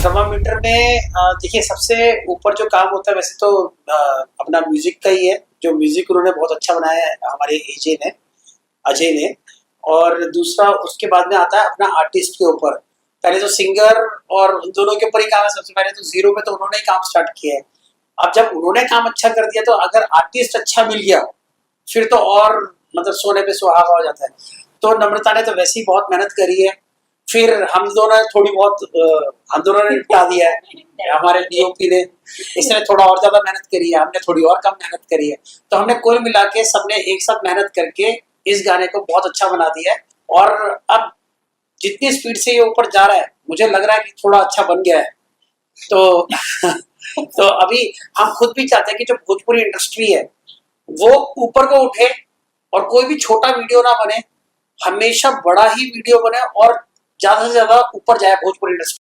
Thermometer में देखिए सबसे ऊपर जो काम होता है वैसे तो अपना म्यूजिक का ही है। जो म्यूजिक उन्होंने बहुत अच्छा बनाया है हमारे अजय ने। और दूसरा उसके बाद में आता है अपना आर्टिस्ट के ऊपर। पहले तो सिंगर और उन दोनों के ऊपर ही काम है। सबसे पहले तो जीरो पे तो उन्होंने ही काम स्टार्ट किया है। अब जब उन्होंने काम अच्छा कर दिया तो अगर आर्टिस्ट अच्छा मिल गया फिर तो और मतलब सोने पे सुहागा हो जाता है। तो नम्रता ने तो वैसे ही बहुत मेहनत करी है। फिर हम दोनों ने थोड़ी बहुत हम दोनों ने निपटा दिया है। हमारे डीओपी ने इसने थोड़ा और ज्यादा मेहनत करी है, हमने थोड़ी और कम मेहनत करी है। तो हमने कुल मिला के सबने एक साथ मेहनत करके इस गाने को बहुत अच्छा बना दिया है। और अब जितनी स्पीड से ये ऊपर जा रहा है मुझे लग रहा है कि थोड़ा अच्छा बन गया है। तो तो अभी हम खुद भी चाहते हैं कि जो भोजपुरी इंडस्ट्री है वो ऊपर को उठे और कोई भी छोटा वीडियो ना बने, हमेशा बड़ा ही वीडियो बने और ज्यादा से ज्यादा ऊपर जाए भोजपुरी इंडस्ट्री।